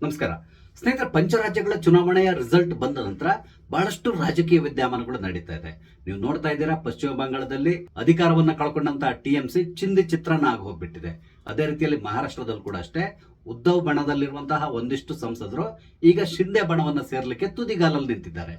ನಮಸ್ಕಾರ ಸ್ನೇಹಿತರೆ. ಪಂಚರಾಜ್ಯಗಳ ಚುನಾವಣೆಯ ರಿಸಲ್ಟ್ ಬಂದ ನಂತರ ಬಹಳಷ್ಟು ರಾಜಕೀಯ ವಿದ್ಯಮಾನಗಳು ನಡೀತಾ ಇದೆ. ನೀವು ನೋಡ್ತಾ ಇದ್ದೀರಾ, ಪಶ್ಚಿಮ ಬಂಗಾಳದಲ್ಲಿ ಅಧಿಕಾರವನ್ನ ಕಳ್ಕೊಂಡಂತಹ ಟಿಎಂಸಿ ಚಿಂದಿ ಚಿತ್ರಾನ್ನ ಆಗಿ ಹೋಗ್ಬಿಟ್ಟಿದೆ. ಅದೇ ರೀತಿಯಲ್ಲಿ ಮಹಾರಾಷ್ಟ್ರದಲ್ಲಿ ಕೂಡ ಅಷ್ಟೇ ಉದ್ಧವ್ ಬಣದಲ್ಲಿರುವಂತಹ ಒಂದಿಷ್ಟು ಸಂಸದರು ಈಗ ಶಿಂದೆ ಬಣವನ್ನ ಸೇರ್ಲಿಕ್ಕೆ ತುದಿಗಾಲಲ್ಲಿ ನಿಂತಿದ್ದಾರೆ.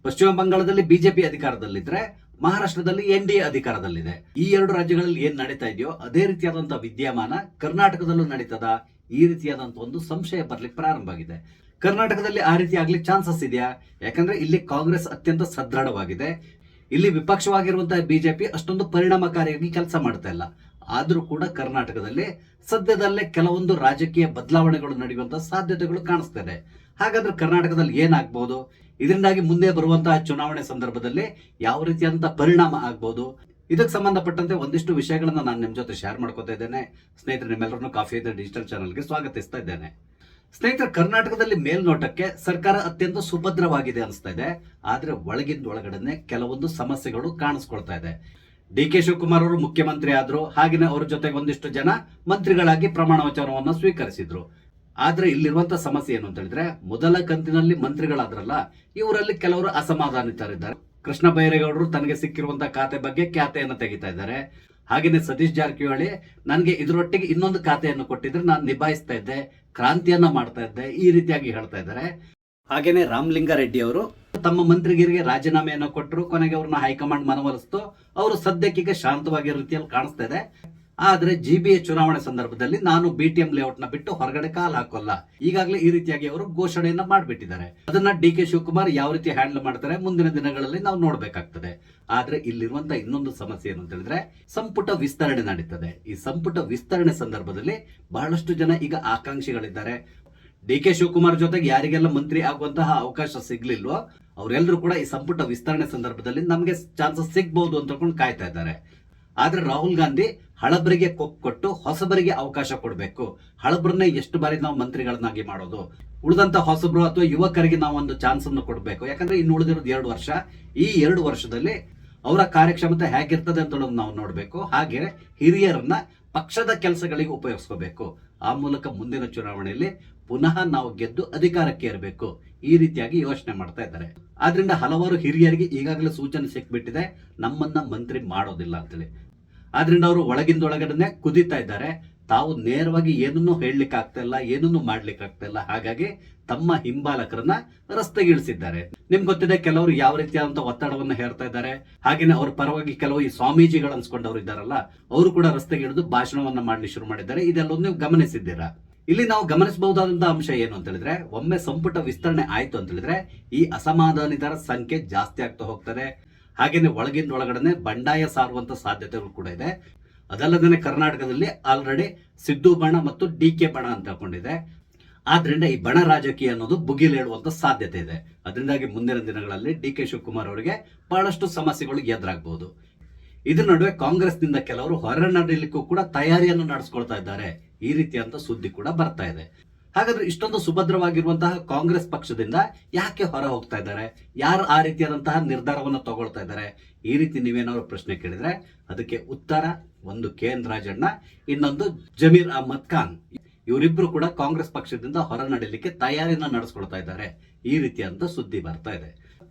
ಪಶ್ಚಿಮ ಬಂಗಾಳದಲ್ಲಿ ಬಿಜೆಪಿ ಅಧಿಕಾರದಲ್ಲಿದ್ರೆ, ಮಹಾರಾಷ್ಟ್ರದಲ್ಲಿ ಎನ್ಡಿಎ ಅಧಿಕಾರದಲ್ಲಿದೆ. ಈ ಎರಡು ರಾಜ್ಯಗಳಲ್ಲಿ ಏನ್ ನಡೀತಾ ಇದೆಯೋ ಅದೇ ರೀತಿಯಾದಂತಹ ವಿದ್ಯಮಾನ ಕರ್ನಾಟಕದಲ್ಲೂ ನಡೀತದ, ಈ ರೀತಿಯಾದಂತ ಒಂದು ಸಂಶಯ ಬರ್ಲಿಕ್ಕೆ ಪ್ರಾರಂಭ ಆಗಿದೆ. ಕರ್ನಾಟಕದಲ್ಲಿ ಆ ರೀತಿ ಆಗ್ಲಿಕ್ಕೆ ಚಾನ್ಸಸ್ ಇದೆಯಾ? ಯಾಕಂದ್ರೆ ಇಲ್ಲಿ ಕಾಂಗ್ರೆಸ್ ಅತ್ಯಂತ ಸದೃಢವಾಗಿದೆ. ಇಲ್ಲಿ ವಿಪಕ್ಷವಾಗಿರುವಂತಹ ಬಿಜೆಪಿ ಅಷ್ಟೊಂದು ಪರಿಣಾಮಕಾರಿಯಾಗಿ ಕೆಲಸ ಮಾಡ್ತಾ ಇಲ್ಲ. ಆದ್ರೂ ಕೂಡ ಕರ್ನಾಟಕದಲ್ಲಿ ಸದ್ಯದಲ್ಲೇ ಕೆಲವೊಂದು ರಾಜಕೀಯ ಬದಲಾವಣೆಗಳು ನಡೆಯುವಂತಹ ಸಾಧ್ಯತೆಗಳು ಕಾಣಿಸ್ತಾ. ಹಾಗಾದ್ರೆ ಕರ್ನಾಟಕದಲ್ಲಿ ಏನಾಗಬಹುದು? ಇದರಿಂದಾಗಿ ಮುಂದೆ ಬರುವಂತಹ ಚುನಾವಣೆ ಸಂದರ್ಭದಲ್ಲಿ ಯಾವ ರೀತಿಯಾದಂತಹ ಪರಿಣಾಮ ಆಗ್ಬಹುದು? ಇದಕ್ಕೆ ಸಂಬಂಧಪಟ್ಟಂತೆ ಒಂದಿಷ್ಟು ವಿಷಯಗಳನ್ನ ನಾನು ನಿಮ್ ಜೊತೆ ಶೇರ್ ಮಾಡ್ಕೊತಾ ಇದ್ದೇನೆ. ಸ್ನೇಹಿತರೆ, ನಿಮ್ಮೆಲ್ಲರನ್ನು ಕಾಫಿ ಇದೆ ಡಿಜಿಟಲ್ ಚಾನಲ್ಗೆ ಸ್ವಾಗತಿಸ್ತಾ ಇದ್ದೇನೆ. ಸ್ನೇಹಿತರೆ, ಕರ್ನಾಟಕದಲ್ಲಿ ಮೇಲ್ನೋಟಕ್ಕೆ ಸರ್ಕಾರ ಅತ್ಯಂತ ಸುಭದ್ರವಾಗಿದೆ ಅನಿಸ್ತಾ ಇದೆ. ಆದ್ರೆ ಒಳಗಡೆ ಕೆಲವೊಂದು ಸಮಸ್ಯೆಗಳು ಕಾಣಿಸ್ಕೊಳ್ತಾ ಇದೆ. ಡಿ ಕೆ ಶಿವಕುಮಾರ್ ಅವರು ಮುಖ್ಯಮಂತ್ರಿ ಆದ್ರು, ಹಾಗೇನೆ ಅವ್ರ ಜೊತೆಗೆ ಒಂದಿಷ್ಟು ಜನ ಮಂತ್ರಿಗಳಾಗಿ ಪ್ರಮಾಣ ವಚನವನ್ನ ಸ್ವೀಕರಿಸಿದ್ರು. ಆದ್ರೆ ಇಲ್ಲಿರುವಂತಹ ಸಮಸ್ಯೆ ಏನು ಅಂತ ಹೇಳಿದ್ರೆ, ಮೊದಲ ಕಂತಿನಲ್ಲಿ ಮಂತ್ರಿಗಳಾದ್ರಲ್ಲ, ಇವರಲ್ಲಿ ಕೆಲವರು ಅಸಮಾಧಾನಿತರಿದ್ದಾರೆ. ಕೃಷ್ಣ ಬೈರೇಗೌಡರು ತನಗೆ ಸಿಕ್ಕಿರುವಂತಹ ಖಾತೆ ಬಗ್ಗೆ ಖ್ಯಾತೆಯನ್ನು ತೆಗಿತಾ ಇದ್ದಾರೆ. ಹಾಗೇನೆ ಸತೀಶ್ ಜಾರಕಿಹೊಳಿ ನನಗೆ ಇದರೊಟ್ಟಿಗೆ ಇನ್ನೊಂದು ಖಾತೆಯನ್ನು ಕೊಟ್ಟಿದ್ರೆ ನಾನು ನಿಭಾಯಿಸ್ತಾ ಇದ್ದೆ, ಕ್ರಾಂತಿಯನ್ನ ಮಾಡ್ತಾ ಇದ್ದೆ, ಈ ರೀತಿಯಾಗಿ ಹೇಳ್ತಾ ಇದ್ದಾರೆ. ಹಾಗೇನೆ ರಾಮಲಿಂಗಾರೆಡ್ಡಿ ಅವರು ತಮ್ಮ ಮಂತ್ರಿಗಿರಿಗೆ ರಾಜೀನಾಮೆಯನ್ನು ಕೊಟ್ಟರು. ಕೊನೆಗೆ ಅವ್ರನ್ನ ಹೈಕಮಾಂಡ್ ಮನವೊಲಿಸ್ತು. ಅವರು ಸದ್ಯಕ್ಕೀಗ ಶಾಂತವಾಗಿರೋ ರೀತಿಯಲ್ಲಿ ಕಾಣಿಸ್ತಾ ಇದೆ. ಆದ್ರೆ ಜಿಬಿಎ ಚುನಾವಣೆ ಸಂದರ್ಭದಲ್ಲಿ ನಾನು ಬಿಟಿಎಂ ಲೇಔಟ್ ನ ಬಿಟ್ಟು ಹೊರಗಡೆ ಕಾಲ್ ಹಾಕೋಲ್ಲ, ಈಗಾಗಲೇ ಈ ರೀತಿಯಾಗಿ ಅವರು ಘೋಷಣೆಯನ್ನ ಮಾಡಿಬಿಟ್ಟಿದ್ದಾರೆ. ಅದನ್ನ ಡಿ ಕೆ ಶಿವಕುಮಾರ್ ಯಾವ ರೀತಿ ಹ್ಯಾಂಡಲ್ ಮಾಡ್ತಾರೆ ಮುಂದಿನ ದಿನಗಳಲ್ಲಿ ನಾವು ನೋಡ್ಬೇಕಾಗ್ತದೆ. ಆದ್ರೆ ಇಲ್ಲಿರುವಂತಹ ಇನ್ನೊಂದು ಸಮಸ್ಯೆ ಏನು ಅಂತ ಹೇಳಿದ್ರೆ, ಸಂಪುಟ ವಿಸ್ತರಣೆ ನಡೀತದೆ. ಈ ಸಂಪುಟ ವಿಸ್ತರಣೆ ಸಂದರ್ಭದಲ್ಲಿ ಬಹಳಷ್ಟು ಜನ ಈಗ ಆಕಾಂಕ್ಷಿಗಳಿದ್ದಾರೆ. ಡಿ ಕೆ ಶಿವಕುಮಾರ್ ಜೊತೆಗೆ ಯಾರಿಗೆಲ್ಲ ಮಂತ್ರಿ ಆಗುವಂತಹ ಅವಕಾಶ ಸಿಗ್ಲಿಲ್ವೋ ಅವರೆಲ್ಲರೂ ಕೂಡ ಈ ಸಂಪುಟ ವಿಸ್ತರಣೆ ಸಂದರ್ಭದಲ್ಲಿ ನಮಗೆ ಚಾನ್ಸಸ್ ಸಿಗ್ಬಹುದು ಅಂತ ಕಾಯ್ತಾ ಇದ್ದಾರೆ. ಆದ್ರೆ ರಾಹುಲ್ ಗಾಂಧಿ ಹಳಬರಿಗೆ ಕೊಟ್ಟು ಹೊಸಬರಿಗೆ ಅವಕಾಶ ಕೊಡಬೇಕು. ಹಳಬರನ್ನೇ ಎಷ್ಟು ಬಾರಿ ನಾವು ಮಂತ್ರಿಗಳನ್ನಾಗಿ ಮಾಡೋದು, ಉಳಿದಂತ ಹೊಸಬರು ಅಥವಾ ಯುವಕರಿಗೆ ನಾವು ಒಂದು ಚಾನ್ಸ್ ಅನ್ನು ಕೊಡಬೇಕು. ಯಾಕಂದ್ರೆ ಇನ್ನು ಉಳಿದಿರೋದು 2 ವರ್ಷ. ಈ 2 ವರ್ಷದಲ್ಲಿ ಅವರ ಕಾರ್ಯಕ್ಷಮತೆ ಹೇಗಿರ್ತದೆ ಅಂತ ನಾವು ನೋಡ್ಬೇಕು. ಹಾಗೆ ಹಿರಿಯರನ್ನ ಪಕ್ಷದ ಕೆಲಸಗಳಿಗೆ ಉಪಯೋಗಿಸ್ಕೋಬೇಕು. ಆ ಮೂಲಕ ಮುಂದಿನ ಚುನಾವಣೆಯಲ್ಲಿ ಪುನಃ ನಾವು ಗೆದ್ದು ಅಧಿಕಾರಕ್ಕೆ ಏರಬೇಕು, ಈ ರೀತಿಯಾಗಿ ಯೋಚನೆ ಮಾಡ್ತಾ ಇದ್ದಾರೆ. ಆದ್ರಿಂದ ಹಲವಾರು ಹಿರಿಯರಿಗೆ ಈಗಾಗಲೇ ಸೂಚನೆ ಸಿಕ್ಬಿಟ್ಟಿದೆ, ನಮ್ಮನ್ನ ಮಂತ್ರಿ ಮಾಡೋದಿಲ್ಲ ಅಂತೇಳಿ. ಆದ್ರಿಂದ ಅವರು ಒಳಗಡೆ ಕುದೀತಾ ಇದ್ದಾರೆ. ತಾವು ನೇರವಾಗಿ ಏನನ್ನೂ ಹೇಳಲಿಕ್ಕೆ ಆಗ್ತಾ ಇಲ್ಲ, ಏನನ್ನೂ ಮಾಡ್ಲಿಕ್ಕೆ ಆಗ್ತಾ ಇಲ್ಲ. ಹಾಗಾಗಿ ತಮ್ಮ ಹಿಂಬಾಲಕರನ್ನ ರಸ್ತೆಗೆ ಇಳಿಸಿದ್ದಾರೆ. ನಿಮ್ಗೆ ಗೊತ್ತಿದೆ, ಕೆಲವರು ಯಾವ ರೀತಿಯಾದಂತಹ ಒತ್ತಡವನ್ನು ಹೇರ್ತಾ ಇದ್ದಾರೆ. ಹಾಗೇನೆ ಅವ್ರ ಪರವಾಗಿ ಕೆಲವು ಈ ಸ್ವಾಮೀಜಿಗಳು ಅನ್ಸ್ಕೊಂಡವ್ರು ಇದ್ದಾರಲ್ಲ, ಅವರು ಕೂಡ ರಸ್ತೆಗೆ ಇಳಿದು ಭಾಷಣವನ್ನ ಮಾಡಲಿ ಶುರು ಮಾಡಿದ್ದಾರೆ. ಇದೆಲ್ಲವೂ ನೀವು ಗಮನಿಸಿದ್ದೀರಾ. ಇಲ್ಲಿ ನಾವು ಗಮನಿಸಬಹುದಾದಂತಹ ಅಂಶ ಏನು ಅಂತ ಹೇಳಿದ್ರೆ, ಒಮ್ಮೆ ಸಂಪುಟ ವಿಸ್ತರಣೆ ಆಯ್ತು ಅಂತ ಹೇಳಿದ್ರೆ ಈ ಅಸಮಾಧಾನಿತರ ಸಂಖ್ಯೆ ಜಾಸ್ತಿ ಆಗ್ತಾ ಹೋಗ್ತದೆ. ಹಾಗೇನೆ ಒಳಗಡೆ ಬಂಡಾಯ ಸಾರುವಂತ ಸಾಧ್ಯತೆಗಳು ಕೂಡ ಇದೆ. ಅದಲ್ಲದೆ ಕರ್ನಾಟಕದಲ್ಲಿ ಆಲ್ರೆಡಿ ಸಿದ್ದು ಬಣ ಮತ್ತು ಡಿ ಕೆ ಬಣ ಅಂತ ಹೇಳ್ಕೊಂಡಿದೆ. ಆದ್ರಿಂದ ಈ ಬಣ ರಾಜಕೀಯ ಅನ್ನೋದು ಭುಗಿಲೇಳುವಂತ ಸಾಧ್ಯತೆ ಇದೆ. ಅದರಿಂದಾಗಿ ಮುಂದಿನ ದಿನಗಳಲ್ಲಿ ಡಿ ಕೆ ಶಿವಕುಮಾರ್ ಅವರಿಗೆ ಬಹಳಷ್ಟು ಸಮಸ್ಯೆಗಳು ಎದುರಾಗಬಹುದು. ಇದ್ರ ನಡುವೆ ಕಾಂಗ್ರೆಸ್ನಿಂದ ಕೆಲವರು ಹೊರ ನಡೀಲಿಕ್ಕೂ ಕೂಡ ತಯಾರಿಯನ್ನು ನಡೆಸ್ಕೊಳ್ತಾ ಇದ್ದಾರೆ. ಈ ರೀತಿಯಂತ ಸುದ್ದಿ ಕೂಡ ಬರ್ತಾ ಇದೆ. ಹಾಗಾದ್ರೆ ಇಷ್ಟೊಂದು ಸುಭದ್ರವಾಗಿರುವಂತಹ ಕಾಂಗ್ರೆಸ್ ಪಕ್ಷದಿಂದ ಯಾಕೆ ಹೊರ ಹೋಗ್ತಾ ಇದ್ದಾರೆ? ಯಾರು ಆ ರೀತಿಯಾದಂತಹ ನಿರ್ಧಾರವನ್ನು ತಗೊಳ್ತಾ ಇದ್ದಾರೆ? ಈ ರೀತಿ ನೀವೇನಾದ್ರು ಪ್ರಶ್ನೆ ಕೇಳಿದ್ರೆ ಅದಕ್ಕೆ ಉತ್ತರ ಒಂದು KN ರಾಜಣ್ಣ, ಇನ್ನೊಂದು ಜಮೀರ್ ಅಹ್ಮದ್ ಖಾನ್. ಇವರಿಬ್ರು ಕೂಡ ಕಾಂಗ್ರೆಸ್ ಪಕ್ಷದಿಂದ ಹೊರ ನಡೀಲಿಕ್ಕೆ ತಯಾರಿಯನ್ನ ನಡೆಸ್ಕೊಳ್ತಾ ಇದ್ದಾರೆ. ಈ ರೀತಿಯಂತ ಸುದ್ದಿ ಬರ್ತಾ ಇದೆ.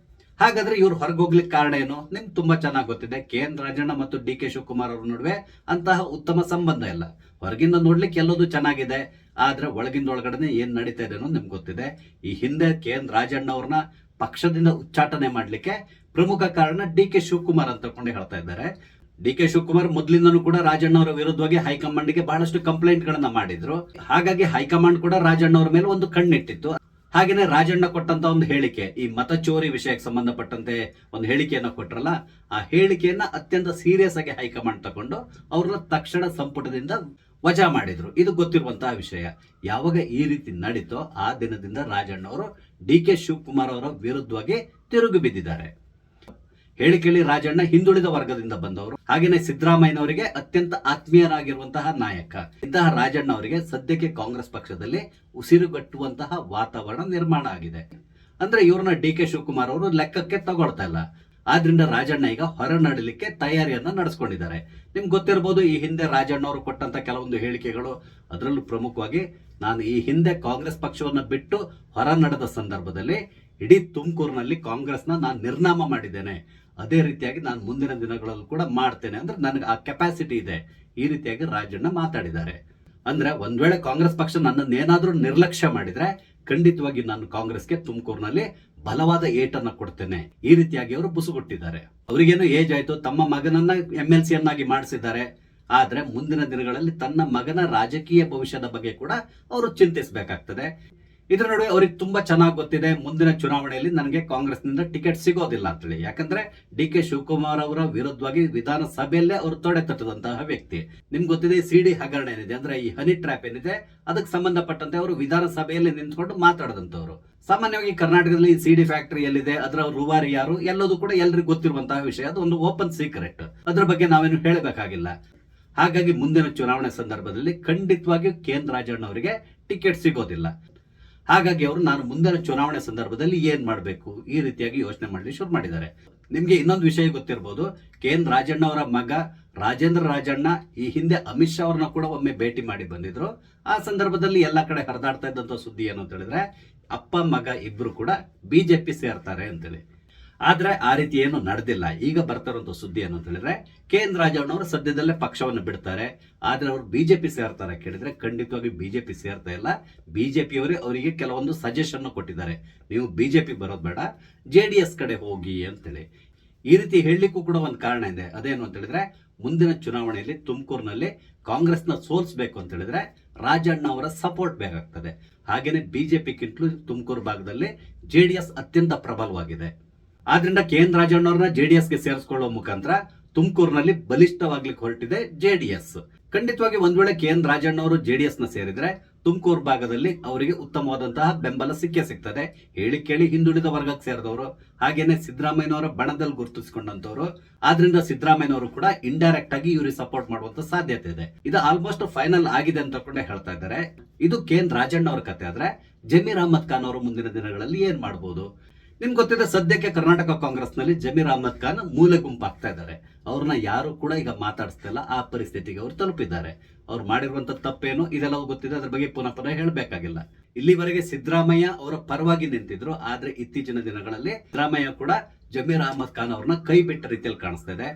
ಹಾಗಾದ್ರೆ ಇವ್ರು ಹೊರಗೆ ಹೋಗ್ಲಿಕ್ಕೆ ಕಾರಣ ಏನು? ನಿಮ್ಗೆ ತುಂಬಾ ಚೆನ್ನಾಗಿ ಗೊತ್ತಿದೆ. KN ರಾಜಣ್ಣ ಮತ್ತು ಡಿ ಕೆ ಶಿವಕುಮಾರ್ ಅವ್ರ ನಡುವೆ ಅಂತಹ ಉತ್ತಮ ಸಂಬಂಧ ಇಲ್ಲ. ಹೊರಗಿಂದ ನೋಡ್ಲಿಕ್ಕೆ ಎಲ್ಲದೂ ಚೆನ್ನಾಗಿದೆ, ಆದ್ರೆ ಒಳಗಡೆ ಏನ್ ನಡೀತಾ ಇದೆ ಅನ್ನೋದು ನಿಮ್ಗೆ ಗೊತ್ತಿದೆ. ಈ ಹಿಂದೆ KN ರಾಜಣ್ಣ ಅವ್ರನ್ನ ಪಕ್ಷದಿಂದ ಉಚ್ಚಾಟನೆ ಮಾಡ್ಲಿಕ್ಕೆ ಪ್ರಮುಖ ಕಾರಣ ಡಿ ಕೆ ಶಿವಕುಮಾರ್ ಅಂತ ಹೇಳ್ತಾ ಇದ್ದಾರೆ. ಡಿ ಕೆ ಶಿವಕುಮಾರ್ ಮೊದಲಿಂದನೂ ಕೂಡ ರಾಜಣ್ಣ ಅವರ ವಿರುದ್ಧವಾಗಿ ಹೈಕಮಾಂಡ್ಗೆ ಬಹಳಷ್ಟು ಕಂಪ್ಲೇಂಟ್ ಗಳನ್ನ ಮಾಡಿದ್ರು. ಹಾಗಾಗಿ ಹೈಕಮಾಂಡ್ ಕೂಡ ರಾಜಣ್ಣ ಅವರ ಮೇಲೆ ಒಂದು ಕಣ್ಣಿಟ್ಟಿತ್ತು. ಹಾಗೇನೆ ರಾಜಣ್ಣ ಕೊಟ್ಟಂತ ಒಂದು ಹೇಳಿಕೆ, ಈ ಮತ ಚೋರಿ ವಿಷಯಕ್ಕೆ ಸಂಬಂಧಪಟ್ಟಂತೆ ಒಂದು ಹೇಳಿಕೆಯನ್ನ ಕೊಟ್ರಲ್ಲ, ಆ ಹೇಳಿಕೆಯನ್ನ ಅತ್ಯಂತ ಸೀರಿಯಸ್ ಆಗಿ ಹೈಕಮಾಂಡ್ ತಗೊಂಡು ಅವ್ರನ್ನ ತಕ್ಷಣ ಸಂಪುಟದಿಂದ ವಜಾ ಮಾಡಿದ್ರು. ಇದು ಗೊತ್ತಿರುವಂತಹ ವಿಷಯ. ಯಾವಾಗ ಈ ರೀತಿ ನಡೀತೋ ಆ ದಿನದಿಂದ ರಾಜಣ್ಣ ಅವರು ಡಿ ಕೆ ಶಿವಕುಮಾರ್ ಅವರ ವಿರುದ್ಧವಾಗಿ ತಿರುಗಿ ಬಿದ್ದಿದ್ದಾರೆ. ಹೇಳಿಕೆಯಲ್ಲಿ ರಾಜಣ್ಣ ಹಿಂದುಳಿದ ವರ್ಗದಿಂದ ಬಂದವರು. ಹಾಗೇನೆ ಸಿದ್ದರಾಮಯ್ಯನವರಿಗೆ ಅತ್ಯಂತ ಆತ್ಮೀಯರಾಗಿರುವಂತಹ ನಾಯಕ. ಇಂತಹ ರಾಜಣ್ಣ ಅವರಿಗೆ ಸದ್ಯಕ್ಕೆ ಕಾಂಗ್ರೆಸ್ ಪಕ್ಷದಲ್ಲಿ ಉಸಿರುಗಟ್ಟುವಂತಹ ವಾತಾವರಣ ನಿರ್ಮಾಣ ಆಗಿದೆ. ಅಂದ್ರೆ ಇವ್ರನ್ನ ಡಿ ಕೆ ಶಿವಕುಮಾರ್ ಅವರು ಲೆಕ್ಕಕ್ಕೆ ತಗೊಳ್ತಾ ಇಲ್ಲ. ಆದ್ರಿಂದ ರಾಜಣ್ಣ ಈಗ ಹೊರ ನಡಲಿಕ್ಕೆ ತಯಾರಿಯನ್ನ ನಡೆಸ್ಕೊಂಡಿದ್ದಾರೆ. ನಿಮ್ಗೆ ಗೊತ್ತಿರಬಹುದು, ಈ ಹಿಂದೆ ರಾಜಣ್ಣ ಅವರು ಕೊಟ್ಟಂತ ಕೆಲವೊಂದು ಹೇಳಿಕೆಗಳು, ಅದರಲ್ಲೂ ಪ್ರಮುಖವಾಗಿ ನಾನು ಈ ಹಿಂದೆ ಕಾಂಗ್ರೆಸ್ ಪಕ್ಷವನ್ನು ಬಿಟ್ಟು ಹೊರ ನಡೆದ ಸಂದರ್ಭದಲ್ಲಿ ಇಡೀ ತುಮಕೂರಿನಲ್ಲಿ ಕಾಂಗ್ರೆಸ್ನ ನಾನು ನಿರ್ನಾಮ ಮಾಡಿದ್ದೇನೆ. ಅದೇ ರೀತಿಯಾಗಿ ನಾನು ಮುಂದಿನ ದಿನಗಳಲ್ಲೂ ಕೂಡ ಮಾಡ್ತೇನೆ, ಅಂದ್ರೆ ನನಗೆ ಆ ಕೆಪಾಸಿಟಿ ಇದೆ. ಈ ರೀತಿಯಾಗಿ ರಾಜಣ್ಣ ಮಾತಾಡಿದ್ದಾರೆ. ಅಂದ್ರೆ ಒಂದ್ ವೇಳೆ ಕಾಂಗ್ರೆಸ್ ಪಕ್ಷ ನನ್ನನ್ನು ಏನಾದ್ರೂ ನಿರ್ಲಕ್ಷ್ಯ ಮಾಡಿದ್ರೆ ಖಂಡಿತವಾಗಿ ನಾನು ಕಾಂಗ್ರೆಸ್ಗೆ ತುಮಕೂರಿನಲ್ಲಿ ಬಲವಾದ ಏಟನ್ನ ಕೊಡ್ತೇನೆ. ಈ ರೀತಿಯಾಗಿ ಅವರು ಬುಸುಗುಟ್ಟಿದ್ದಾರೆ. ಅವರಿಗೇನು ಏಜ್ ಆಯ್ತು, ತಮ್ಮ ಮಗನನ್ನ MLC ಯನ್ನಾಗಿ ಮಾಡಿಸಿದ್ದಾರೆ. ಆದ್ರೆ ಮುಂದಿನ ದಿನಗಳಲ್ಲಿ ತನ್ನ ಮಗನ ರಾಜಕೀಯ ಭವಿಷ್ಯದ ಬಗ್ಗೆ ಕೂಡ ಅವರು ಚಿಂತಿಸಬೇಕಾಗ್ತದೆ. ಇದರ ನಡುವೆ ಅವ್ರಿಗೆ ತುಂಬಾ ಚೆನ್ನಾಗಿ ಗೊತ್ತಿದೆ, ಮುಂದಿನ ಚುನಾವಣೆಯಲ್ಲಿ ನನಗೆ ಕಾಂಗ್ರೆಸ್ನಿಂದ ಟಿಕೆಟ್ ಸಿಗೋದಿಲ್ಲ ಅಂತೇಳಿ. ಯಾಕಂದ್ರೆ DK ಶಿವಕುಮಾರ್ ಅವರ ವಿರುದ್ಧವಾಗಿ ವಿಧಾನಸಭೆಯಲ್ಲೇ ಅವರು ತೊಡೆ ತಟ್ಟದಂತಹ ವ್ಯಕ್ತಿ. ನಿಮ್ಗೆ ಗೊತ್ತಿದೆ, CD ಹಗರಣ ಏನಿದೆ, ಅಂದ್ರೆ ಈ ಹನಿ ಟ್ರ್ಯಾಪ್ ಏನಿದೆ, ಅದಕ್ಕೆ ಸಂಬಂಧಪಟ್ಟಂತೆ ಅವರು ವಿಧಾನಸಭೆಯಲ್ಲಿ ನಿಂತ್ಕೊಂಡು ಮಾತಾಡದಂತವ್ರು. ಸಾಮಾನ್ಯವಾಗಿ ಕರ್ನಾಟಕದಲ್ಲಿ CD ಫ್ಯಾಕ್ಟರಿ ಎಲ್ಲಿದೆ, ಅದರ ರೂವಾರಿ ಯಾರು, ಎಲ್ಲದೂ ಕೂಡ ಎಲ್ರಿಗೂ ಗೊತ್ತಿರುವಂತಹ ವಿಷಯ. ಅದು ಒಂದು ಓಪನ್ ಸೀಕ್ರೆಟ್. ಅದ್ರ ಬಗ್ಗೆ ನಾವೇನು ಹೇಳಬೇಕಾಗಿಲ್ಲ. ಹಾಗಾಗಿ ಮುಂದಿನ ಚುನಾವಣೆ ಸಂದರ್ಭದಲ್ಲಿ ಖಂಡಿತವಾಗಿಯೂ KN ರಾಜಣ್ಣ ಅವರಿಗೆ ಟಿಕೆಟ್ ಸಿಗೋದಿಲ್ಲ. ಹಾಗಾಗಿ ಅವರು ನಾನು ಮುಂದಿನ ಚುನಾವಣೆ ಸಂದರ್ಭದಲ್ಲಿ ಏನ್ ಮಾಡಬೇಕು ಈ ರೀತಿಯಾಗಿ ಯೋಚನೆ ಮಾಡಲಿ ಶುರು ಮಾಡಿದ್ದಾರೆ. ನಿಮ್ಗೆ ಇನ್ನೊಂದು ವಿಷಯ ಗೊತ್ತಿರಬಹುದು, KN ರಾಜಣ್ಣ ಅವರ ಮಗ ರಾಜೇಂದ್ರ ರಾಜಣ್ಣ ಈ ಹಿಂದೆ ಅಮಿತ್ ಶಾ ಅವ್ರನ್ನ ಕೂಡ ಒಮ್ಮೆ ಭೇಟಿ ಮಾಡಿ ಬಂದಿದ್ರು. ಆ ಸಂದರ್ಭದಲ್ಲಿ ಎಲ್ಲಾ ಕಡೆ ಹರಿದಾಡ್ತಾ ಇದ್ದಂತ ಸುದ್ದಿ ಏನು ಅಂತ ಹೇಳಿದ್ರೆ, ಅಪ್ಪ ಮಗ ಇಬ್ರು ಕೂಡ BJP ಸೇರ್ತಾರೆ ಅಂತೇಳಿ. ಆದ್ರೆ ಆ ರೀತಿ ಏನು ನಡೆದಿಲ್ಲ. ಈಗ ಬರ್ತಾರಂತ ಸುದ್ದಿ ಏನು ಅಂತ ಹೇಳಿದ್ರೆ, KN ರಾಜಣ್ಣ ಅವರು ಸದ್ಯದಲ್ಲೇ ಪಕ್ಷವನ್ನು ಬಿಡ್ತಾರೆ, ಆದ್ರೆ ಅವರು BJP ಸೇರ್ತಾರೆ ಕೇಳಿದ್ರೆ ಖಂಡಿತವಾಗಿ BJP ಸೇರ್ತಾ ಇಲ್ಲ. BJP ಅವರಿಗೆ ಕೆಲವೊಂದು ಸಜೆಷನ್ ಕೊಟ್ಟಿದ್ದಾರೆ, ನೀವು BJP ಬರೋದು ಬೇಡ, JDS ಕಡೆ ಹೋಗಿ ಅಂತೇಳಿ. ಈ ರೀತಿ ಹೇಳಲಿಕ್ಕೂ ಕೂಡ ಒಂದು ಕಾರಣ ಇದೆ. ಅದೇನು ಅಂತ ಹೇಳಿದ್ರೆ, ಮುಂದಿನ ಚುನಾವಣೆಯಲ್ಲಿ ತುಮಕೂರಿನಲ್ಲಿ ಕಾಂಗ್ರೆಸ್ನ ಸೋಲ್ಸ್ಬೇಕು ಅಂತ ಹೇಳಿದ್ರೆ ರಾಜಣ್ಣ ಅವರ ಸಪೋರ್ಟ್ ಬೇಕಾಗ್ತದೆ. ಹಾಗೇನೆ BJPಗಿಂತಲೂ ತುಮಕೂರು ಭಾಗದಲ್ಲಿ JDS ಅತ್ಯಂತ ಪ್ರಬಲವಾಗಿದೆ. ಆದ್ರಿಂದ KN ರಾಜಣ್ಣ ಅವ್ರನ್ನ JDSಗೆ ಸೇರಿಸಿಕೊಳ್ಳುವ ಮುಖಾಂತರ ತುಮಕೂರಿನಲ್ಲಿ ಬಲಿಷ್ಠವಾಗ್ಲಿಕ್ಕೆ ಹೊರಟಿದೆ JDS. ಖಂಡಿತವಾಗಿ ಒಂದ್ ವೇಳೆ KN ರಾಜಣ್ಣ ಅವರು JDS ನ ಸೇರಿದ್ರೆ ತುಮಕೂರು ಭಾಗದಲ್ಲಿ ಅವರಿಗೆ ಉತ್ತಮವಾದಂತಹ ಬೆಂಬಲ ಸಿಗ್ತದೆ. ಹೇಳಿ ಕೇಳಿ ಹಿಂದುಳಿದ ವರ್ಗಕ್ಕೆ ಸೇರಿದವರು, ಹಾಗೇನೆ ಸಿದ್ದರಾಮಯ್ಯನವರ ಬಣದಲ್ಲಿ ಗುರುತಿಸಿಕೊಂಡಂತವ್ರು. ಆದ್ರಿಂದ ಸಿದ್ದರಾಮಯ್ಯನವರು ಕೂಡ ಇಂಡೈರೆಕ್ಟ್ ಆಗಿ ಇವ್ರಿಗೆ ಸಪೋರ್ಟ್ ಮಾಡುವಂತ ಸಾಧ್ಯತೆ ಇದೆ. ಇದು ಆಲ್ಮೋಸ್ಟ್ ಫೈನಲ್ ಆಗಿದೆ ಅಂತ ಕೂಡ ಹೇಳ್ತಾ ಇದ್ದಾರೆ. ಇದು KN ರಾಜಣ್ಣ ಅವರ ಕತೆ. ಆದ್ರೆ ಜಮೀರ್ ಅಹಮದ್ ಖಾನ್ ಅವರು ಮುಂದಿನ ದಿನಗಳಲ್ಲಿ ಏನ್ ಮಾಡಬಹುದು? ನಿಮ್ಗೆ ಗೊತ್ತಿದೆ, ಸದ್ಯಕ್ಕೆ ಕರ್ನಾಟಕ ಕಾಂಗ್ರೆಸ್ ನಲ್ಲಿ ಜಮೀರ್ ಅಹಮದ್ ಖಾನ್ ಮೂಲೆ ಗುಂಪಾಗ್ತಾ ಇದ್ದಾರೆ. ಅವ್ರನ್ನ ಯಾರು ಕೂಡ ಈಗ ಮಾತಾಡಿಸ್ತಿಲ್ಲ. ಆ ಪರಿಸ್ಥಿತಿಗೆ ಅವರು ತಲುಪಿದ್ದಾರೆ. ಅವ್ರು ಮಾಡಿರುವಂತ ತಪ್ಪೇನು ಇದೆಲ್ಲ ಗೊತ್ತಿದೆ, ಅದ್ರ ಬಗ್ಗೆ ಪುನಃ ಹೇಳಬೇಕಾಗಿಲ್ಲ. ಇಲ್ಲಿವರೆಗೆ ಸಿದ್ದರಾಮಯ್ಯ ಅವರ ಪರವಾಗಿ ನಿಂತಿದ್ರು, ಆದ್ರೆ ಇತ್ತೀಚಿನ ದಿನಗಳಲ್ಲಿ ಸಿದ್ದರಾಮಯ್ಯ ಕೂಡ ಜಮೀರ್ ಅಹಮದ್ ಖಾನ್ ಅವ್ರನ್ನ ಕೈ ಬಿಟ್ಟ ರೀತಿಯಲ್ಲಿ ಕಾಣಿಸ್ತಾ ಇದೆ.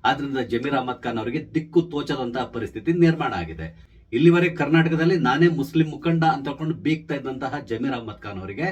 ಆದ್ರಿಂದ ಜಮೀರ್ ಅಹಮದ್ ಖಾನ್ ಅವರಿಗೆ ದಿಕ್ಕು ತೋಚದಂತಹ ಪರಿಸ್ಥಿತಿ ನಿರ್ಮಾಣ ಆಗಿದೆ. ಇಲ್ಲಿವರೆಗೆ ಕರ್ನಾಟಕದಲ್ಲಿ ನಾನೇ ಮುಸ್ಲಿಂ ಮುಖಂಡ ಅಂತ ಬೀಗ್ತಾ ಇದ್ದಂತಹ ಜಮೀರ್ ಅಹಮದ್ ಖಾನ್ ಅವರಿಗೆ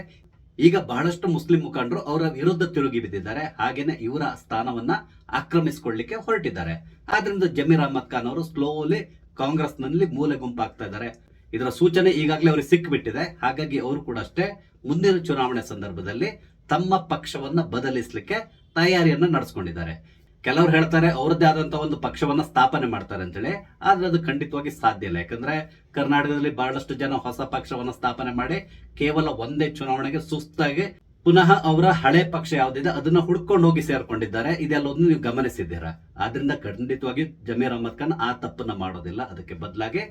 ಈಗ ಬಹಳಷ್ಟು ಮುಸ್ಲಿಂ ಮುಖಂಡರು ಅವರ ವಿರುದ್ಧ ತಿರುಗಿ ಬಿದ್ದಿದ್ದಾರೆ. ಹಾಗೇನೆ ಇವರ ಸ್ಥಾನವನ್ನ ಆಕ್ರಮಿಸಿಕೊಳ್ಳಲಿಕ್ಕೆ ಹೊರಟಿದ್ದಾರೆ. ಆದ್ರಿಂದ ಜಮೀರ್ ಅಹಮದ್ ಖಾನ್ ಅವರು ಸ್ಲೋಲಿ ಕಾಂಗ್ರೆಸ್ ನಲ್ಲಿ ಮೂಲೆ ಗುಂಪಾಗ್ತಾ ಇದ್ದಾರೆ. ಇದರ ಸೂಚನೆ ಈಗಾಗಲೇ ಅವರಿಗೆ ಸಿಕ್ಕಿಬಿಟ್ಟಿದೆ. ಹಾಗಾಗಿ ಅವರು ಕೂಡ ಅಷ್ಟೇ ಮುಂದಿನ ಚುನಾವಣೆ ಸಂದರ್ಭದಲ್ಲಿ ತಮ್ಮ ಪಕ್ಷವನ್ನ ಬದಲಿಸಲಿಕ್ಕೆ ತಯಾರಿಯನ್ನ ನಡೆಸ್ಕೊಂಡಿದ್ದಾರೆ. ಕೆಲವರು ಹೇಳ್ತಾರೆ ಅವರದ್ದೇ ಆದಂತಹ ಒಂದು ಪಕ್ಷವನ್ನ ಸ್ಥಾಪನೆ ಮಾಡ್ತಾರೆ ಅಂತೇಳಿ, ಆದ್ರೆ ಅದು ಖಂಡಿತವಾಗಿ ಸಾಧ್ಯ ಇಲ್ಲ. ಯಾಕಂದ್ರೆ ಕರ್ನಾಟಕದಲ್ಲಿ ಬಹಳಷ್ಟು ಜನ ಹೊಸ ಪಕ್ಷವನ್ನ ಸ್ಥಾಪನೆ ಮಾಡಿ ಕೇವಲ ಒಂದೇ ಚುನಾವಣೆಗೆ ಸುಸ್ತಾಗಿ ಪುನಃ ಅವರ ಹಳೆ ಪಕ್ಷ ಯಾವ್ದಿದೆ ಅದನ್ನ ಹುಡ್ಕೊಂಡು ಹೋಗಿ ಸೇರ್ಕೊಂಡಿದ್ದಾರೆ. ಇದೆಲ್ಲವನ್ನು ನೀವು ಗಮನಿಸಿದ್ದೀರಾ. ಆದ್ರಿಂದ ಖಂಡಿತವಾಗಿ ಜಮೀರ್ ಅಹಮದ್ ಖಾನ್ ಆ ತಪ್ಪನ್ನ ಮಾಡೋದಿಲ್ಲ. ಅದಕ್ಕೆ ಬದಲಾಗಿ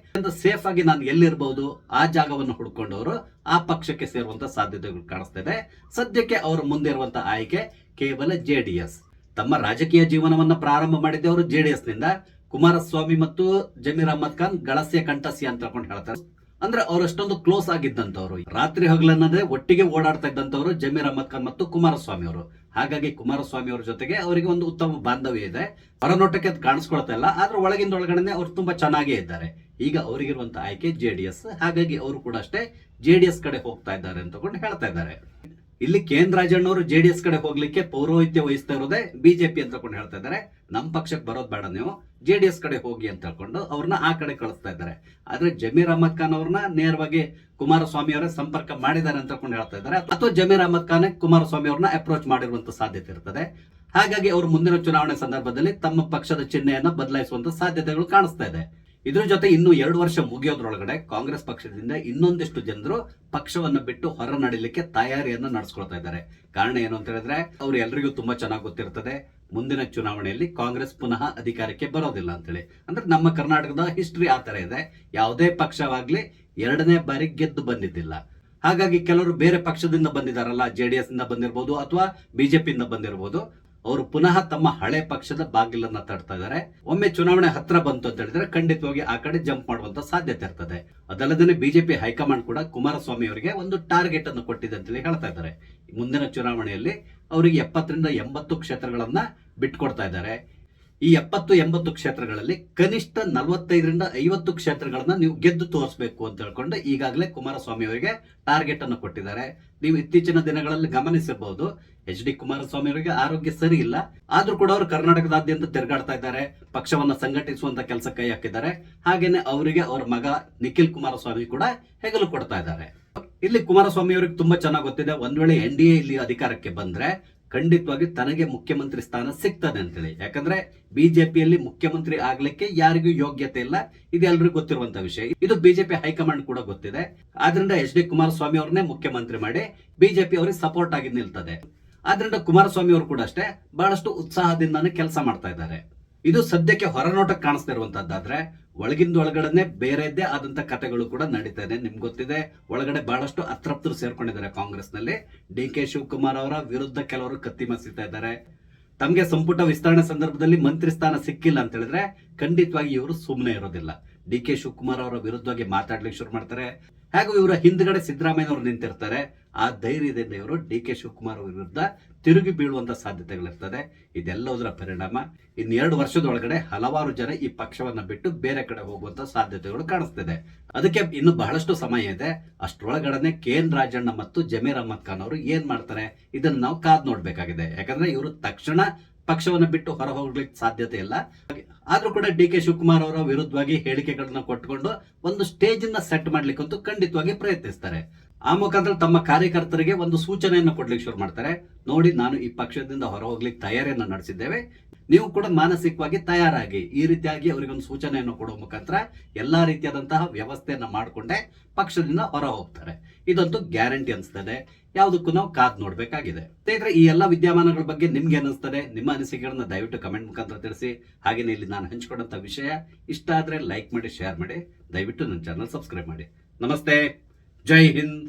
ಸೇಫ್ ಆಗಿ ನಾನು ಎಲ್ಲಿರ್ಬಹುದು ಆ ಜಾಗವನ್ನು ಹುಡ್ಕೊಂಡವರು ಆ ಪಕ್ಷಕ್ಕೆ ಸೇರುವಂತ ಸಾಧ್ಯತೆಗಳು ಕಾಣಿಸ್ತಾ ಇದೆ. ಸದ್ಯಕ್ಕೆ ಅವರ ಮುಂದೆ ಇರುವಂತ ಆಯ್ಕೆ ಕೇವಲ JDS. ತಮ್ಮ ರಾಜಕೀಯ ಜೀವನವನ್ನ ಪ್ರಾರಂಭ ಮಾಡಿದ್ದೆ ಅವರು JDS ನಿಂದ. ಕುಮಾರಸ್ವಾಮಿ ಮತ್ತು ಜಮೀರ್ ಅಹಮದ್ ಖಾನ್ ಗಳಸ್ಯ ಕಂಠಸ್ಯ ಅಂತ ಹೇಳ್ತಾರೆ. ಅಂದ್ರೆ ಅವ್ರು ಅಷ್ಟೊಂದು ಕ್ಲೋಸ್ ಆಗಿದ್ದಂತವ್ರು, ರಾತ್ರಿ ಹಗಲನ್ನದೇ ಒಟ್ಟಿಗೆ ಓಡಾಡ್ತಾ ಇದ್ದಂತವ್ರು ಜಮೀರ್ ಅಹಮದ್ ಖಾನ್ ಮತ್ತು ಕುಮಾರಸ್ವಾಮಿ ಅವರು. ಹಾಗಾಗಿ ಕುಮಾರಸ್ವಾಮಿ ಅವರ ಜೊತೆಗೆ ಅವರಿಗೆ ಒಂದು ಉತ್ತಮ ಬಾಂಧವ್ಯ ಇದೆ. ಹೊರನೋಟಕ್ಕೆ ಅದು ಕಾಣಿಸ್ಕೊಳ್ತಾ ಇಲ್ಲ, ಆದ್ರೆ ಒಳಗಿಂದ ಒಳಗಡೆ ಅವ್ರು ತುಂಬಾ ಚೆನ್ನಾಗೇ ಇದ್ದಾರೆ. ಈಗ ಅವರಿಗಿರುವಂತ ಆಯ್ಕೆ JDS. ಹಾಗಾಗಿ ಅವರು ಕೂಡ ಅಷ್ಟೇ JDS ಕಡೆ ಹೋಗ್ತಾ ಇದ್ದಾರೆ ಅಂತ ಹೇಳ್ತಾ ಇದ್ದಾರೆ. ಇಲ್ಲಿ KN ರಾಜಣ್ಣ ಅವರು JDS ಕಡೆ ಹೋಗ್ಲಿಕ್ಕೆ ಪೌರೋಹಿತ್ಯ ವಹಿಸ್ತಾ ಇರೋದೇ BJP ಅಂತ ಹೇಳ್ತಾ ಇದ್ದಾರೆ. ನಮ್ ಪಕ್ಷಕ್ಕೆ ಬರೋದ್ ಬೇಡ, ನೀವು JDS ಕಡೆ ಹೋಗಿ ಅಂತ ಹೇಳ್ಕೊಂಡು ಅವ್ರನ್ನ ಆ ಕಡೆ ಕಳಿಸ್ತಾ ಇದ್ದಾರೆ. ಆದ್ರೆ ಜಮೀರ್ ಅಹಮದ್ ಖಾನ್ ಅವ್ರನ್ನ ನೇರವಾಗಿ ಕುಮಾರಸ್ವಾಮಿ ಅವರೇ ಸಂಪರ್ಕ ಮಾಡಿದ್ದಾರೆ ಅಂತ ಹೇಳ್ತಾ ಇದ್ದಾರೆ, ಅಥವಾ ಜಮೀರ್ ಅಹಮದ್ ಖಾನ್ ಕುಮಾರಸ್ವಾಮಿ ಅವ್ರನ್ನ ಅಪ್ರೋಚ್ ಮಾಡಿರುವಂತ ಸಾಧ್ಯತೆ ಇರ್ತದೆ. ಹಾಗಾಗಿ ಅವರು ಮುಂದಿನ ಚುನಾವಣೆ ಸಂದರ್ಭದಲ್ಲಿ ತಮ್ಮ ಪಕ್ಷದ ಚಿಹ್ನೆಯನ್ನ ಬದಲಾಯಿಸುವಂತ ಸಾಧ್ಯತೆಗಳು ಕಾಣಿಸ್ತಾ ಇದೆ. ಇದ್ರ ಜೊತೆ ಇನ್ನು 2 ವರ್ಷ ಮುಗಿಯೋದ್ರೊಳಗಡೆ ಕಾಂಗ್ರೆಸ್ ಪಕ್ಷದಿಂದ ಇನ್ನೊಂದಿಷ್ಟು ಜನರು ಪಕ್ಷವನ್ನು ಬಿಟ್ಟು ಹೊರ ನಡಿಲಿಕ್ಕೆ ತಯಾರಿಯನ್ನ ನಡೆಸ್ಕೊಳ್ತಾ ಇದ್ದಾರೆ. ಕಾರಣ ಏನು ಅಂತ ಹೇಳಿದ್ರೆ, ಅವ್ರು ಎಲ್ರಿಗೂ ತುಂಬಾ ಚೆನ್ನಾಗಿ ಗೊತ್ತಿರ್ತದೆ, ಮುಂದಿನ ಚುನಾವಣೆಯಲ್ಲಿ ಕಾಂಗ್ರೆಸ್ ಪುನಃ ಅಧಿಕಾರಕ್ಕೆ ಬರೋದಿಲ್ಲ ಅಂತೇಳಿ. ಅಂದ್ರೆ ನಮ್ಮ ಕರ್ನಾಟಕದ ಹಿಸ್ಟ್ರಿ ಆ ತರ ಇದೆ. ಯಾವುದೇ ಪಕ್ಷವಾಗ್ಲಿ 2ನೇ ಬಾರಿ ಗೆದ್ದು ಬಂದಿದ್ದಿಲ್ಲ. ಹಾಗಾಗಿ ಕೆಲವರು ಬೇರೆ ಪಕ್ಷದಿಂದ ಬಂದಿದಾರಲ್ಲ, JDS ಇಂದ ಬಂದಿರಬಹುದು ಅಥವಾ BJP ಇಂದ ಬಂದಿರಬಹುದು, ಅವರು ಪುನಃ ತಮ್ಮ ಹಳೆ ಪಕ್ಷದ ಬಾಗಿಲನ್ನ ತಡ್ತಾ ಇದ್ದಾರೆ. ಒಮ್ಮೆ ಚುನಾವಣೆ ಹತ್ರ ಬಂತು ಅಂತ ಹೇಳಿದ್ರೆ ಖಂಡಿತವಾಗಿ ಆ ಕಡೆ ಜಂಪ್ ಮಾಡುವಂತ ಸಾಧ್ಯತೆ ಇರ್ತದೆ. ಅದಲ್ಲದೆ ಬಿಜೆಪಿ ಹೈಕಮಾಂಡ್ ಕೂಡ ಕುಮಾರಸ್ವಾಮಿ ಅವರಿಗೆ ಒಂದು ಟಾರ್ಗೆಟ್ ಅನ್ನು ಕೊಟ್ಟಿದೆ ಅಂತ ಹೇಳ್ತಾ ಇದ್ದಾರೆ. ಮುಂದಿನ ಚುನಾವಣೆಯಲ್ಲಿ ಅವರಿಗೆ 70ರಿಂದ 80 ಕ್ಷೇತ್ರಗಳನ್ನ ಬಿಟ್ಕೊಡ್ತಾ ಇದ್ದಾರೆ. ಈ 70-80 ಕ್ಷೇತ್ರಗಳಲ್ಲಿ ಕನಿಷ್ಠ 45ರಿಂದ 50 ಕ್ಷೇತ್ರಗಳನ್ನ ನೀವು ಗೆದ್ದು ತೋರಿಸಬೇಕು ಅಂತ ಹೇಳ್ಕೊಂಡು ಈಗಾಗಲೇ ಕುಮಾರಸ್ವಾಮಿ ಅವರಿಗೆ ಟಾರ್ಗೆಟ್ ಅನ್ನು ಕೊಟ್ಟಿದ್ದಾರೆ. ನೀವು ಇತ್ತೀಚಿನ ದಿನಗಳಲ್ಲಿ ಗಮನಿಸಬಹುದು, ಎಚ್ ಡಿ ಕುಮಾರಸ್ವಾಮಿ ಅವರಿಗೆ ಆರೋಗ್ಯ ಸರಿ ಇಲ್ಲ, ಆದ್ರೂ ಕೂಡ ಅವರು ಕರ್ನಾಟಕದಾದ್ಯಂತ ತಿರುಗಾಡ್ತಾ ಇದ್ದಾರೆ, ಪಕ್ಷವನ್ನ ಸಂಘಟಿಸುವಂತ ಕೆಲಸ ಕೈ ಹಾಕಿದ್ದಾರೆ. ಹಾಗೇನೆ ಅವರಿಗೆ ಅವರ ಮಗ ನಿಖಿಲ್ ಕುಮಾರಸ್ವಾಮಿ ಕೂಡ ಹೆಗಲು ಕೊಡ್ತಾ ಇದ್ದಾರೆ. ಇಲ್ಲಿ ಕುಮಾರಸ್ವಾಮಿ ಅವರಿಗೆ ತುಂಬಾ ಚೆನ್ನಾಗಿ ಗೊತ್ತಿದೆ, ಒಂದ್ ವೇಳೆ NDA ಇಲ್ಲಿ ಅಧಿಕಾರಕ್ಕೆ ಬಂದ್ರೆ ಖಂಡಿತವಾಗಿ ತನಗೆ ಮುಖ್ಯಮಂತ್ರಿ ಸ್ಥಾನ ಸಿಗ್ತದೆ ಅಂತೇಳಿ. ಯಾಕಂದ್ರೆ ಬಿಜೆಪಿಯಲ್ಲಿ ಮುಖ್ಯಮಂತ್ರಿ ಆಗ್ಲಿಕ್ಕೆ ಯಾರಿಗೂ ಯೋಗ್ಯತೆ ಇಲ್ಲ, ಇದು ಎಲ್ರಿಗೂ ಗೊತ್ತಿರುವಂತ ವಿಷಯ. ಇದು ಬಿಜೆಪಿ ಹೈಕಮಾಂಡ್ ಕೂಡ ಗೊತ್ತಿದೆ. ಆದ್ರಿಂದ ಎಚ್ ಡಿ ಕುಮಾರಸ್ವಾಮಿ ಅವ್ರನ್ನೇ ಮುಖ್ಯಮಂತ್ರಿ ಮಾಡಿ ಬಿಜೆಪಿ ಅವರಿಗೆ ಸಪೋರ್ಟ್ ಆಗಿ ನಿಲ್ತದೆ. ಆದ್ರಿಂದ ಕುಮಾರಸ್ವಾಮಿ ಅವರು ಕೂಡ ಅಷ್ಟೇ ಬಹಳಷ್ಟು ಉತ್ಸಾಹದಿಂದಾನೇ ಕೆಲಸ ಮಾಡ್ತಾ ಇದ್ದಾರೆ. ಇದು ಸದ್ಯಕ್ಕೆ ಹೊರನೋಟಕ್ಕೆ ಕಾಣಿಸ್ತಾ ಇರುವಂತದ್ದಾದ್ರೆ ಒಳಗಿಂದ ಒಳಗಡೆ ಬೇರೆದ್ದೇ ಆದಂತ ಕಥೆಗಳು ಕೂಡ ನಡೀತಾ ಇದೆ. ನಿಮ್ಗೆ ಗೊತ್ತಿದೆ, ಒಳಗಡೆ ಬಹಳಷ್ಟು ಅತೃಪ್ತರು ಸೇರ್ಕೊಂಡಿದ್ದಾರೆ ಕಾಂಗ್ರೆಸ್ ನಲ್ಲಿ. DK ಶಿವಕುಮಾರ್ ಅವರ ವಿರುದ್ಧ ಕೆಲವರು ಕತ್ತಿ ಮಸೀತಾ ಇದ್ದಾರೆ. ತಮಗೆ ಸಂಪುಟ ವಿಸ್ತರಣೆ ಸಂದರ್ಭದಲ್ಲಿ ಮಂತ್ರಿ ಸ್ಥಾನ ಸಿಕ್ಕಿಲ್ಲ ಅಂತ ಹೇಳಿದ್ರೆ ಖಂಡಿತವಾಗಿ ಇವರು ಸುಮ್ಮನೆ ಇರೋದಿಲ್ಲ. DK ಶಿವಕುಮಾರ್ ಅವರ ವಿರುದ್ಧವಾಗಿ ಮಾತಾಡ್ಲಿಕ್ಕೆ ಶುರು ಮಾಡ್ತಾರೆ. ಹಾಗೂ ಇವರ ಹಿಂದ್ಗಡೆ ಸಿದ್ದರಾಮಯ್ಯ ಅವರು ನಿಂತಿರ್ತಾರೆ. ಆ ಧೈರ್ಯದಿಂದ ಇವರು DK ಶಿವಕುಮಾರ್ ವಿರುದ್ಧ ತಿರುಗಿ ಬೀಳುವಂತ ಸಾಧ್ಯತೆಗಳಿರ್ತದೆ. ಇದೆಲ್ಲದರ ಪರಿಣಾಮ ಇನ್ನು 2 ವರ್ಷದೊಳಗಡೆ ಹಲವಾರು ಜನ ಈ ಪಕ್ಷವನ್ನ ಬಿಟ್ಟು ಬೇರೆ ಕಡೆ ಹೋಗುವಂತ ಸಾಧ್ಯತೆಗಳು ಕಾಣಿಸ್ತಿದೆ. ಅದಕ್ಕೆ ಇನ್ನು ಬಹಳಷ್ಟು ಸಮಯ ಇದೆ. ಅಷ್ಟರೊಳಗಡೆ KN ರಾಜಣ್ಣ ಮತ್ತು ಜಮೀರ್ ಅಹ್ಮದ್ ಖಾನ್ ಅವರು ಏನ್ ಮಾಡ್ತಾರೆ ಇದನ್ನ ನಾವು ಕಾದ್ ನೋಡ್ಬೇಕಾಗಿದೆ. ಯಾಕಂದ್ರೆ ಇವರು ತಕ್ಷಣ ಪಕ್ಷವನ್ನು ಬಿಟ್ಟು ಹೊರ ಹೋಗ್ಲಿಕ್ಕೆ ಸಾಧ್ಯತೆ ಇಲ್ಲ. ಆದ್ರೂ ಕೂಡ DK ಶಿವಕುಮಾರ್ ಅವರ ವಿರುದ್ಧವಾಗಿ ಹೇಳಿಕೆಗಳನ್ನ ಕೊಟ್ಟುಕೊಂಡು ಒಂದು ಸ್ಟೇಜ್ ಅನ್ನ ಸೆಟ್ ಮಾಡ್ಲಿಕ್ಕಂತೂ ಖಂಡಿತವಾಗಿ ಪ್ರಯತ್ನಿಸ್ತಾರೆ. ಆ ಮುಖಾಂತರ ತಮ್ಮ ಕಾರ್ಯಕರ್ತರಿಗೆ ಒಂದು ಸೂಚನೆಯನ್ನು ಕೊಡ್ಲಿಕ್ಕೆ ಶುರು ಮಾಡ್ತಾರೆ. ನೋಡಿ, ನಾನು ಈ ಪಕ್ಷದಿಂದ ಹೊರ ಹೋಗ್ಲಿಕ್ಕೆ ತಯಾರಿಯನ್ನು ನಡೆಸಿದ್ದೇವೆ, ನೀವು ಕೂಡ ಮಾನಸಿಕವಾಗಿ ತಯಾರಾಗಿ, ಈ ರೀತಿಯಾಗಿ ಅವರಿಗೊಂದು ಸೂಚನೆಯನ್ನು ಕೊಡುವ ಮುಖಾಂತರ ಎಲ್ಲಾ ರೀತಿಯಾದಂತಹ ವ್ಯವಸ್ಥೆಯನ್ನ ಮಾಡಿಕೊಂಡೆ ಪಕ್ಷದಿಂದ ಹೊರ ಹೋಗ್ತಾರೆ. ಇದಂತೂ ಗ್ಯಾರಂಟಿ ಅನಿಸ್ತದೆ. ಯಾವುದಕ್ಕೂ ನಾವು ಕಾದ್ ನೋಡ್ಬೇಕಾಗಿದೆ. ಸ್ನೇಹಿತರೆ, ಈ ಎಲ್ಲಾ ವಿದ್ಯಮಾನಗಳ ಬಗ್ಗೆ ನಿಮ್ಗೆ ಅನಿಸ್ತದೆ? ನಿಮ್ಮ ಅನಿಸಿಕೆಗಳನ್ನ ದಯವಿಟ್ಟು ಕಮೆಂಟ್ ಮುಖಾಂತರ ತಿಳಿಸಿ. ಹಾಗೇನೆ ಇಲ್ಲಿ ನಾನು ಹಂಚಿಕೊಂಡಂತ ವಿಷಯ ಇಷ್ಟ ಆದ್ರೆ ಲೈಕ್ ಮಾಡಿ, ಶೇರ್ ಮಾಡಿ, ದಯವಿಟ್ಟು ನನ್ನ ಚಾನಲ್ ಸಬ್ಸ್ಕ್ರೈಬ್ ಮಾಡಿ. ನಮಸ್ತೆ, ಜೈ ಹಿಂದ್.